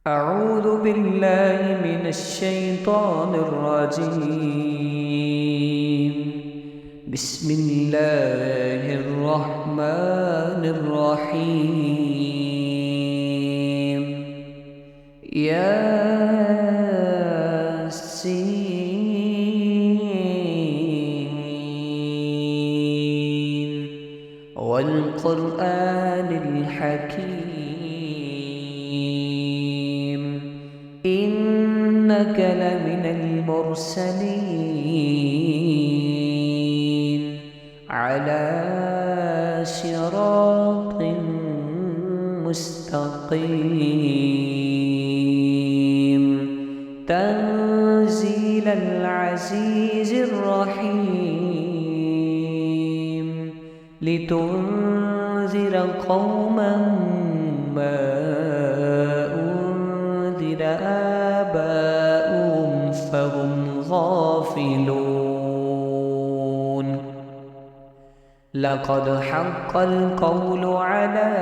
أعوذ بالله من الشيطان الرجيم. بسم الله الرحمن الرحيم. ياسين والقرآن الحكيم إنك لمن المرسلين على صراط مستقيم تنزيل العزيز الرحيم لتنذر قوما ما أنذر آباؤهم فهم غافلون. لقد حق القول على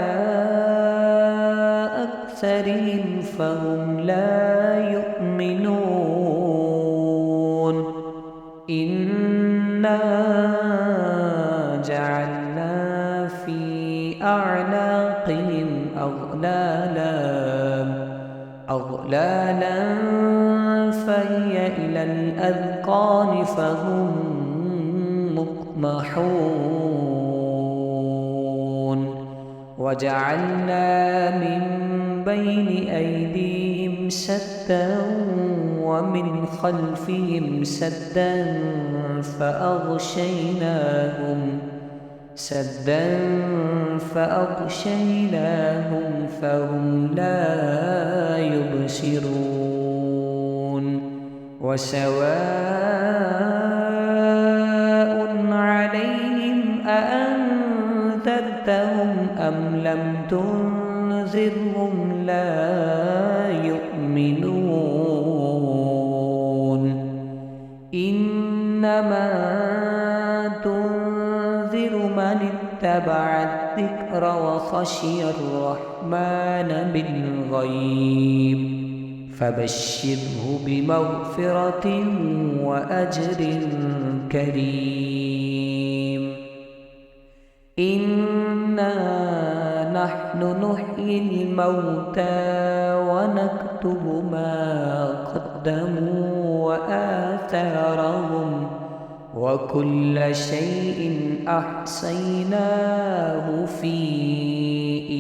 أكثرهم فهم لا يؤمنون. إنا جعلنا في أعناقهم أغلالا فهي إلى الأذقان فهم مقمحون. وجعلنا من بين أيديهم سدا ومن خلفهم سدا فأغشيناهم فهم لا يبصرون. وسواء عليهم أأنذرتهم أم لم تنذرهم لا يؤمنون. إنما تنذر من اتبع الذكر وخشي الرحمن بالغيب فبشره بمغفرة وأجر كريم. إنا نحن نحيي الموتى ونكتب ما قدموا وآثارهم وكل شيء أحصيناه في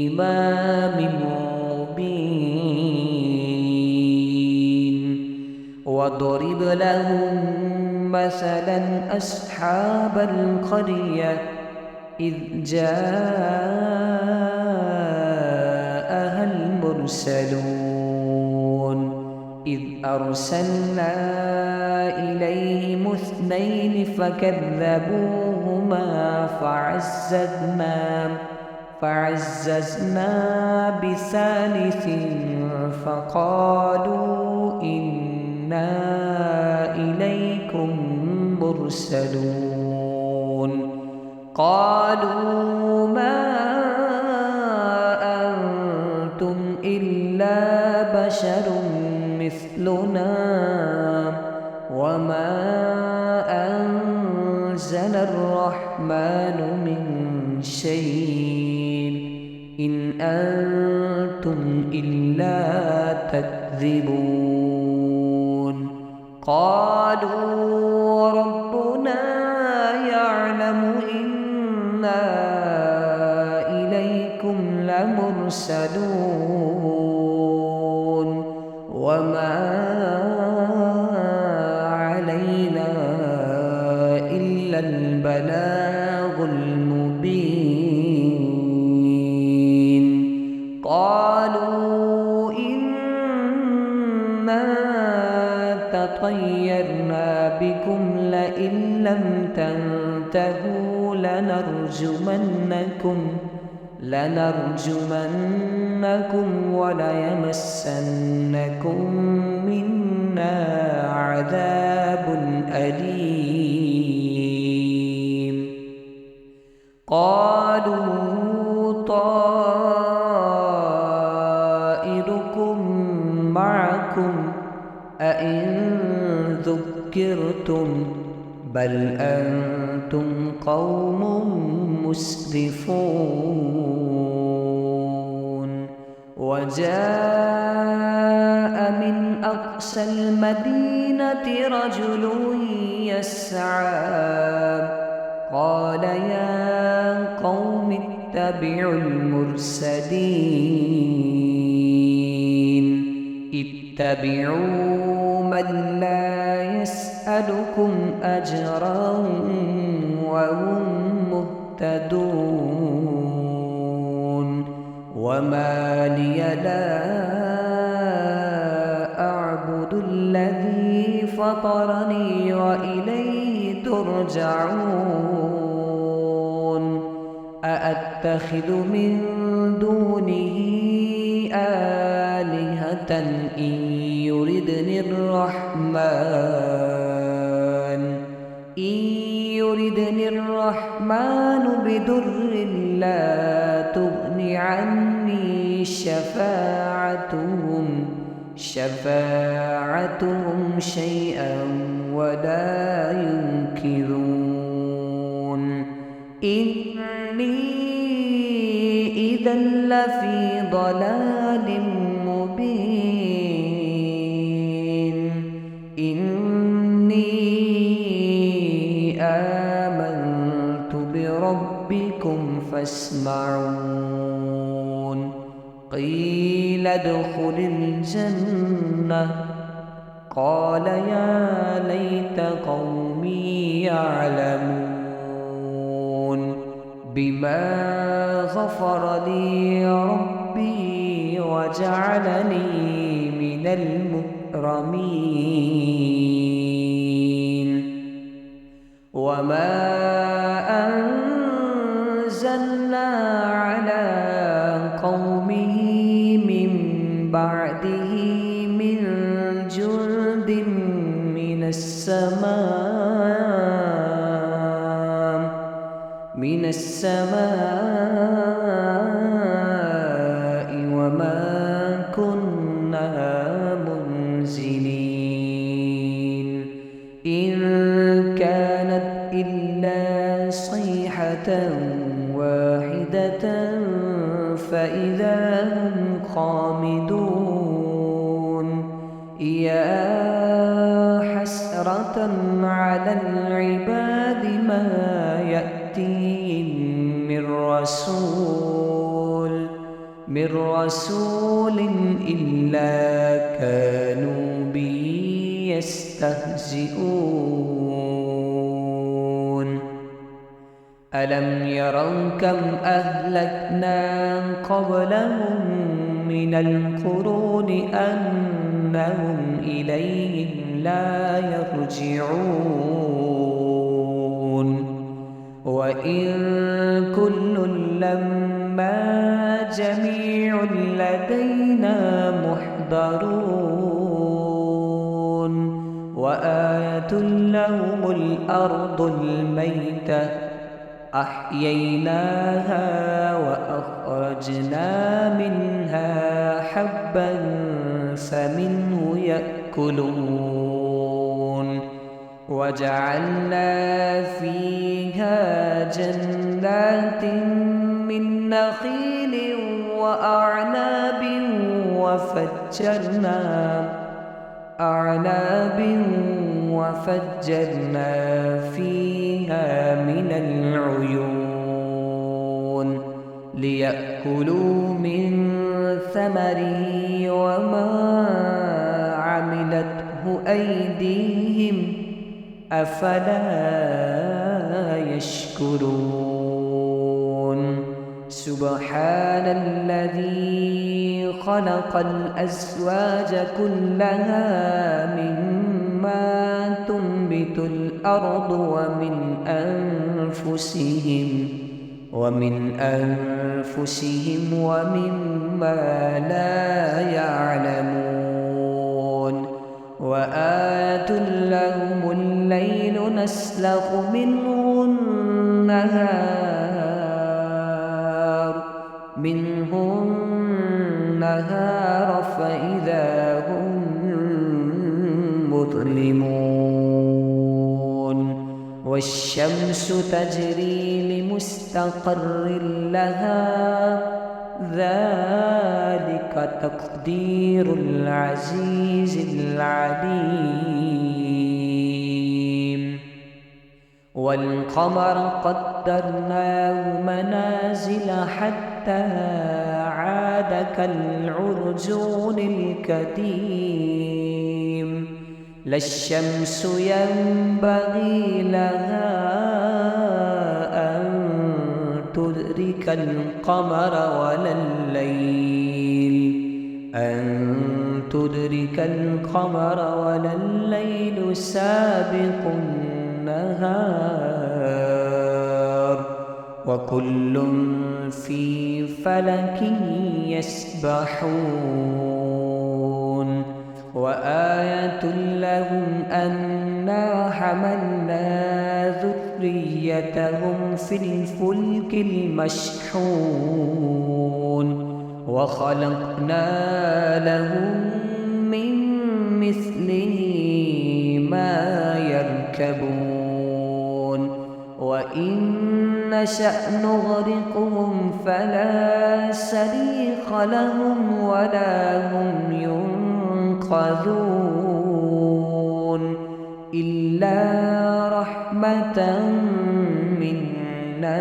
إمام مبين. واضرب لهم مثلا أصحاب القرية إذ جاءها المرسلون إذ أرسلنا إليهم اثنين فكذبوهما فعززنا بثالث فقالوا إنا إليكم مرسلون. قالوا ما أنتم إلا بشر مثلنا وما أنزل الرحمن من شيء إن أنتم إلا تكذبون. قالوا ربنا يعلم إنا إليكم لمرسلون وما علينا إلا البلاغ المبين. قالوا إنا تطيرنا بكم لئن لم تنتهوا لنرجمنكم وليمسنكم منا عذاب أليم. قالوا طائركم معكم أئن ذكرتم بل أنتم قوم مسرفون وجاء من أقصى المدينة رجل يسعى قال يا قوم اتبعوا المرسلين اتبعوا من لا يسألكم أجرا وهم مهتدون وما لي لا أعبد الذي فطرني وإليه ترجعون أأتخذ من دونه آلهة إن يردني الرحمن بضر لا تغن عني شفاعتهم شيئا ولا ينكرون إني إذا لفي ضلال مبين إني آمنت بربكم فاسمعون قيل ادخل الجنة قال يا ليت قومي يعلمون بما غفر لي ربي وجعلني من المكرمين وما أنزلنا على قومه من بعده من جند من السماء وما كنا منزلين إن كانت إلا صيحة واحدة فإذا هم خامدون يا حسرة على العباد ما يأتيهم من رسول إلا كانوا به يستهزئون ألم يروا كم أهلكنا قبلهم من القرون أنهم إليهم لا يرجعون وإن كل لما جميع لدينا محضرون وآية لهم الأرض الميتة أحييناها وأخرجنا منها حبا فمنه يأكلون وجعلنا فيها جنات من نخيل وأعناب وفجرنا فيها من العيون ليأكلوا من ثمره وما عملته أيديهم أفلا يشكرون سبحان الذي خلق الأزواج كلها مما تنبت الأرض ومن أنفسهم ومما لا يعلمون وآية لهم الليل نسلخ منه النهار فإذا هم والشمس تجري لمستقر لها ذلك تقدير العزيز العليم والقمر قدرناه منازل حتى عاد كالعرجون القديم لا الشمس ينبغي لها أن تدرك القمر ولا الليل سابق النهار وكل في فلك يسبحون وآية لهم أنا حملنا ذريتهم في الفلك المشحون وخلقنا لهم من مثله ما يركبون وإن نشأ نغرقهم فلا صريخ لهم ولا هم ينقذون إلا رحمة منا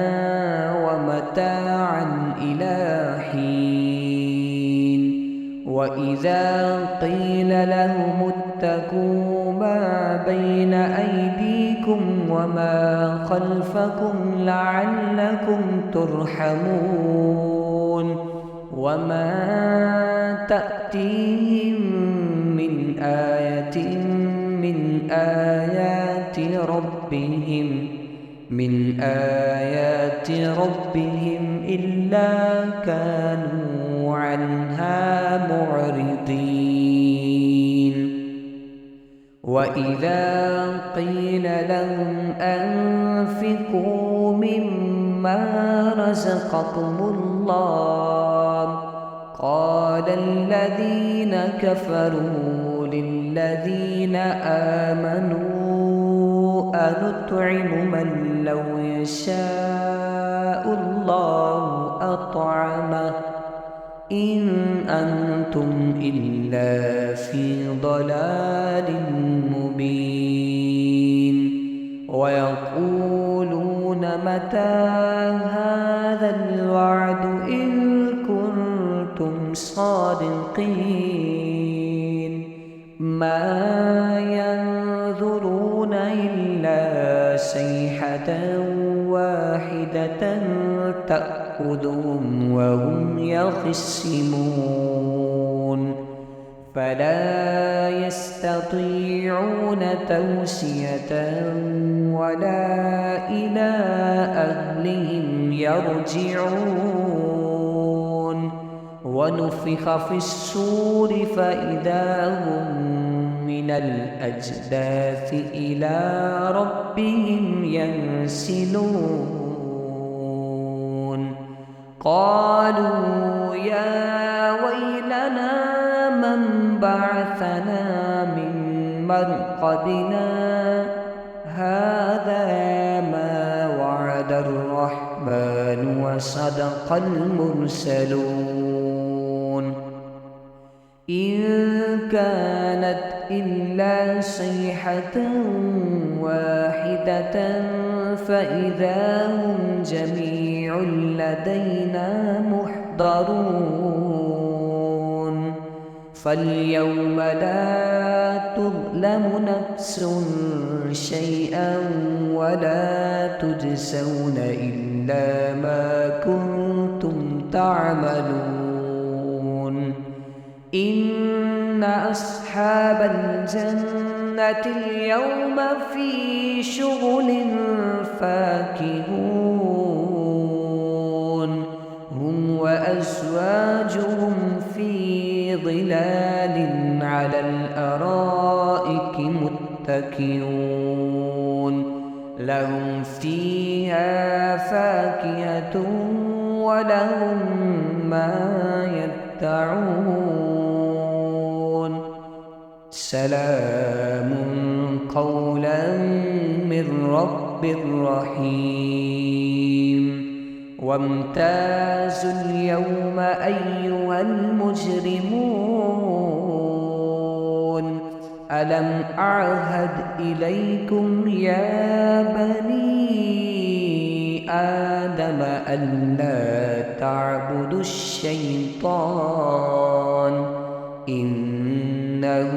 ومتاعا إلى حين وإذا قيل لهم اتقوا ما بين أيديكم وما خلفكم لعلكم ترحمون وما تأتيهم من آية من آيات ربهم إلا كانوا عنها معرضين وإذا قيل لهم أنفقوا مما رزقكم الله قال الذين كفروا للذين آمنوا أنطعم من لو يشاء الله أطعمه إن أنتم إلا في ضلال مبين ويقولون متى هذا الوعد إن كنتم صادقين ما ينظرون إلا صيحة واحدة تأخذهم وهم يخصمون فلا يستطيعون توصية ولا إلى أهلهم يرجعون ونفخ في الصور فإذا هم من الأجداث إلى ربهم ينسلون قالوا يا ويلنا من بعثنا من مرقدنا هذا ما وعد الرحمن وصدق المرسلون إن كانت إلا صيحة واحدة فإذا هم جميع لدينا محضرون فاليوم لا تظلم نفس شيئا ولا تجزون إلا ما كنتم تعملون إن أصحاب الجنة اليوم في شغل فاكهون هم وأزواجهم في ظلال على الأرائك متكئون لهم فيها فاكهة ولهم ما يدعون سلام قولا من رب رب رحيم وامتازوا اليوم أيها المجرمون ألم أعهد إليكم يا بني آدم ألا تعبدوا الشيطان إنه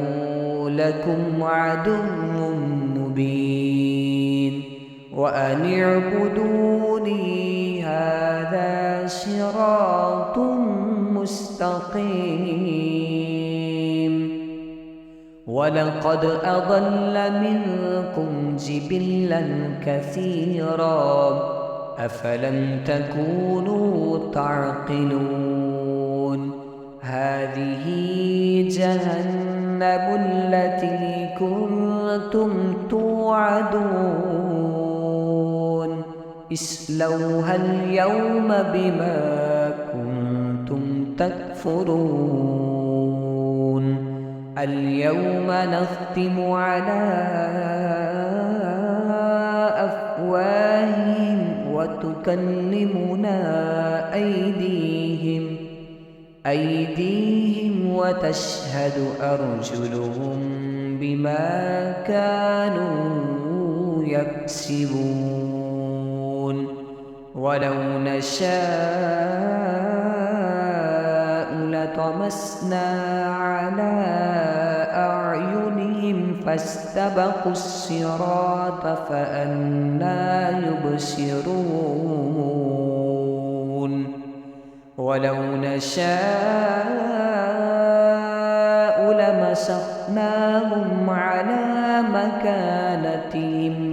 لكم عدو مبين وأن اعبدوني هذا صراط مستقيم ولقد أضل منكم جبلا كثيرا أفلم تكونوا تعقلون هذه جهنم التي كنتم توعدون اصلوها اليوم بما كنتم تكفرون اليوم نختم على أفواههم وتكلمنا أيديهم وتشهد أرجلهم بما كانوا يكسبون ولو نشاء لطمسنا على أعينهم فاستبقوا الصراط فأنى يبصرون ولو نشاء لمسخناهم على مكانتهم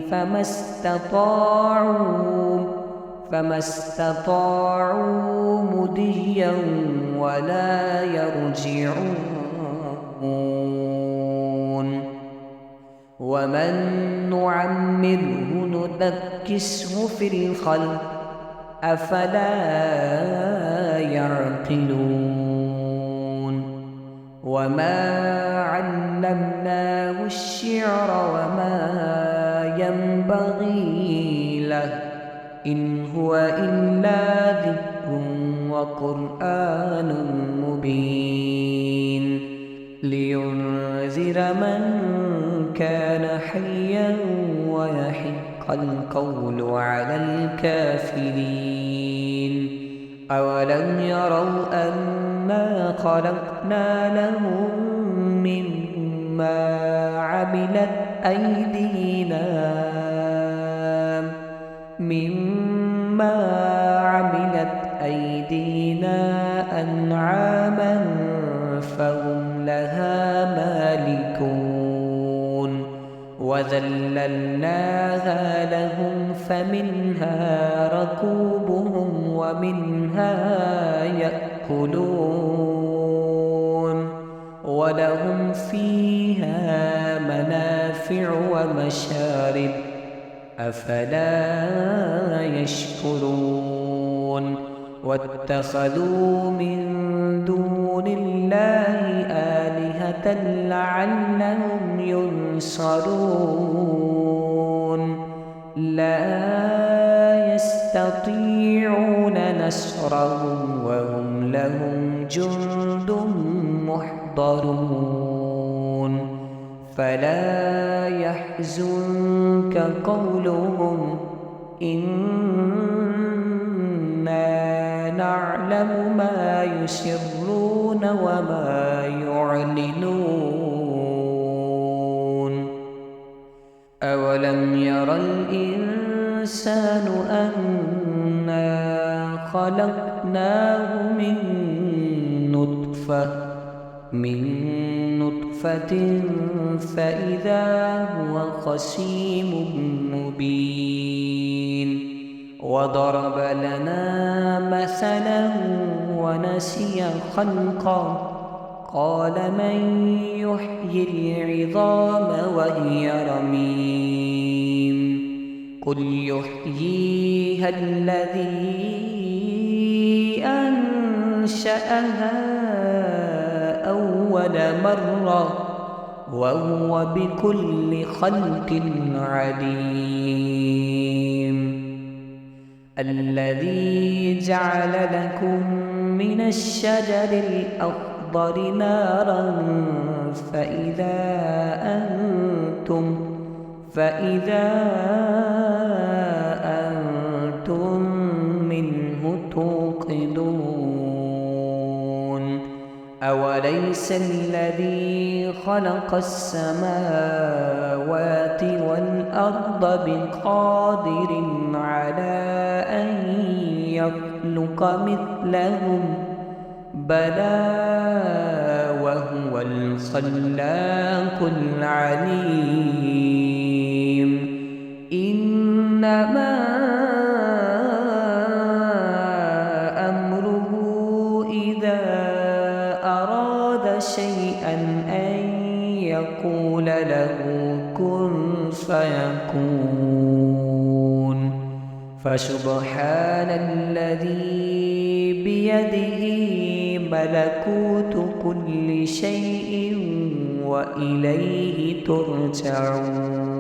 فما استطاعوا مضيا ولا يرجعون ومن نعمره ننكسه في الخلق أفلا يعقلون وما علمناه الشعر وما ينبغي له إن هو إلا ذكر وقرآن مبين لينذر من كان حيا ويحق القول على الكافرين أولم يروا أنا خلقنا لهم مما عملت أيدينا أنعاما فهم لها مالكون وذللناها لهم فمنها ركوبهم ومنها يأكلون ولهم فيها منافع ومشارب أفلا يشكرون واتخذوا من دون الله آلهة لعلهم ينصرون لا يستطيعون نصرهم وهم لهم جند محضرون فلا يحزنك قولهم إنا نعلم ما يسرون وما يعلنون أولم ير الإنسان أنا خلقناه من نطفة فإذا هو خصيم مبين وضرب لنا مثلا ونسي خلقه قال من يحيي العظام وهي رميم قل يحييها الذي أنشأها أول مرة وهو بكل خلق عليم الذي جعل لكم من الشجر الأخضر نارا فإذا أنتم منه توقدون أوليس الذي خلق السماوات والأرض بقادر على أن يخلق مثلهم بلى وهو الخلاق العليم إنما أمره إذا أراد شيئا أن يقول له كن فيكون فسبحان الذي بيده ملكوت كل شيء وإليه ترجعون.